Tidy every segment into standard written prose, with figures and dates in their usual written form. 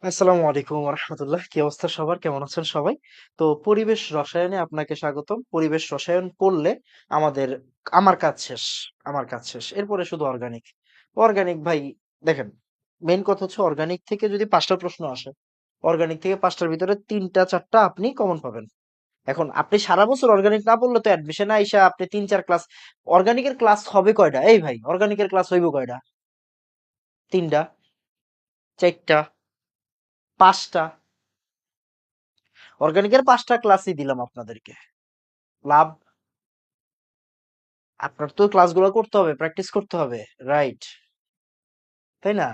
আসসালামু আলাইকুম রহমতুল্লাহ। কি অবস্থা সবার? কেমন আছেন সবাই? তো পরিবেশ রসায়নে আপনাকে স্বাগতম। পরিবেশ রসায়ন পড়লে আমাদের আমার কাজ শেষ। আমার কাজ শেষ। এরপরে শুধু অর্গানিক। অর্গানিক ভাই দেখেন, মেইন কথা হচ্ছে অর্গানিক থেকে যদি ৫ টা প্রশ্ন আসে, অর্গানিক থেকে ৫ টার ভিতরে ৩ টা ৪ টা আপনি কমন পাবেন। এখন আপনি সারা বছর অর্গানিক না পড়লে তো অ্যাডমিশনে আইসা আপনি ৩-৪ ক্লাস অর্গানিকের ক্লাস হবে কয়টা? এই ভাই অর্গানিকের ক্লাস হইব কয়টা? ৩ টা, ৪ টা, ৫ টা। অর্গানিকের ৫ টা ক্লাসই দিলাম আপনাদেরকে। লাভ? আপনার তো ক্লাসগুলো করতে হবে, প্র্যাকটিস করতে হবে। রাইট, তাই না?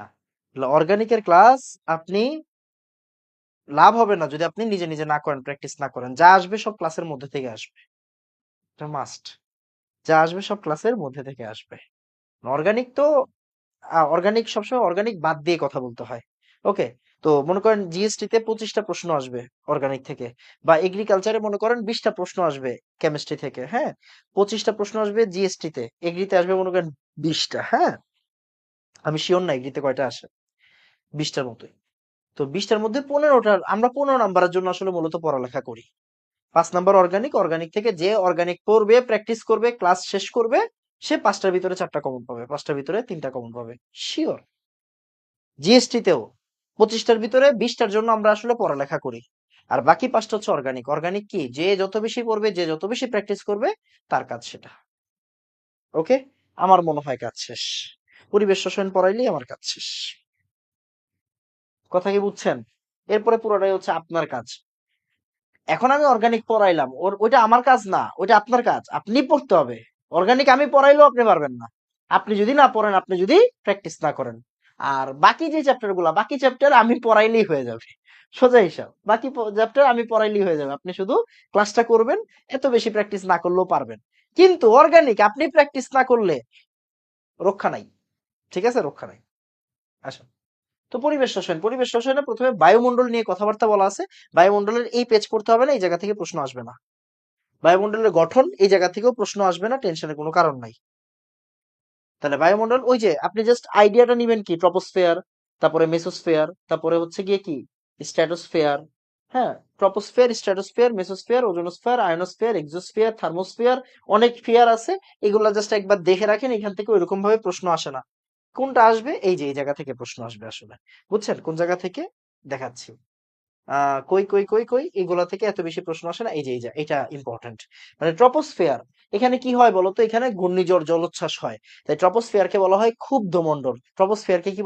অর্গানিকের ক্লাস আপনি লাভ হবে না যদি আপনি নিজে নিজে না করেন, প্র্যাকটিস না করেন। যা আসবে সব ক্লাসের মধ্যে থেকে আসবে। এটা মাস্ট। যা আসবে সব ক্লাসের মধ্যে থেকে আসবে। অর্গানিক তো অর্গানিক সবসময় অর্গানিক বাদ দিয়ে কথা বলতে হয়। ওকে? তো মনে করেন জিএসটি তে ২৫ টা প্রশ্ন আসবে অর্গানিক থেকে, বা এগ্রিকালচারে মনে করেন ২০ টা প্রশ্ন আসবে কেমিস্ট্রি থেকে, হ্যাঁ? ২৫ টা প্রশ্ন আসবে জিএসটি তে, এগ্রিতে আসবে মনে করেন ২০ টা, হ্যাঁ? আমি সিওর না এগ্রিতে কয়টা আসে। ২০ টার মতোই। তো ২০ টার মধ্যে ১৫ টা আমরা ১৫ নাম্বারের জন্য আসলে মূলত পড়ালেখা করি। ৫ নাম্বার অর্গানিক, অর্গানিক থেকে যে অর্গানিক পড়বে, প্র্যাকটিস করবে, ক্লাস শেষ করবে, সে ৫ টার ভিতরে ৪ টা কমন পাবে। ৫ টার ভিতরে ৩ টা কমন পাবে। সিওর। জিএসটি তেও ২৫ টার ভিতরে ২০ টার জন্য আমরা আসলে পড়ালেখা করি। আর বাকি ৫ টা হচ্ছে অর্গানিক। অর্গানিক কি? যে যত বেশি পড়বে, যে যত বেশি প্র্যাকটিস করবে, তার কাজ সেটা। ওকে? আমার মনে হয় কাজ শেষ। পরিবেশ রসায়ন পড়াইলেই আমার কাজ শেষ। কথা কি বুঝছেন? এরপরে পুরোটাই হচ্ছে আপনার কাজ। এখন আমি অর্গানিক পড়াইলাম। ওইটা আমার কাজ না। ওইটা আপনার কাজ। আপনি পড়তে হবে। অর্গানিক আমি পড়াইলেও আপনি পারবেন না। আপনি যদি না পড়েন, আপনি যদি প্র্যাকটিস না করেন। আর বাকি যে চ্যাপ্টার গুলা, বাকি চ্যাপ্টার আমি পড়াইলেই হয়ে যাবে। সোজা হিসাব। বাকি চ্যাপ্টার আমি পড়াইলেই হয়ে যাবে। আপনি শুধু ক্লাসটা করবেন, এত বেশি প্র্যাকটিস না করলেও পারবেন। কিন্তু অর্গানিক আপনি প্র্যাকটিস না করলে রক্ষা নাই। ঠিক আছে? রক্ষা নাই। আসুন। তো পরিবেশ রসায়ন, পরিবেশ রসায়নে প্রথমে বায়ুমণ্ডল নিয়ে কথাবার্তা বলা আছে। বায়ুমণ্ডলের এই পেজ পড়তে হবে না, এই জায়গা থেকে প্রশ্ন আসবে না। বায়ুমণ্ডলের গঠন এই জায়গা থেকেও প্রশ্ন আসবে না, টেনশনের কোনো কারণ নাই। তাহলে বায়ুমণ্ডল ওই যে আপনি জাস্ট আইডিয়াটা নিবেন কি, ট্রপোস্ফিয়ার, তারপরে মেসোস্ফিয়ার, তারপরে হচ্ছে গিয়ে কি স্ট্র্যাটোস্ফিয়ার, হ্যাঁ? Troposphere, stratosphere, mesosphere, ozonosphere, ionosphere, exosphere, thermosphere, অনেক ফিয়ার আছে। এগুলা জাস্ট একবার দেখে রাখেন, এখান থেকে ওইরকম ভাবে প্রশ্ন আসে না। কোনটা আসবে? এই যে এই জায়গা থেকে প্রশ্ন আসবে আসলে। বুঝছেন কোন জায়গা থেকে? দেখাচ্ছি। কই এগুলা থেকে এত বেশি প্রশ্ন আসে না। এই যে এটা ইম্পর্টেন্ট। মানে ট্রপোস্ফিয়ার, এখানে কি হয় বলতো? এখানে ঘূর্ণিঝড় জলোচ্ছ্বাস হয়। তাই ট্রপোস্ফিয়ারকে বলা হয় ক্ষুব্ধ মণ্ডল। ট্রপোস্ফিয়ারকে কি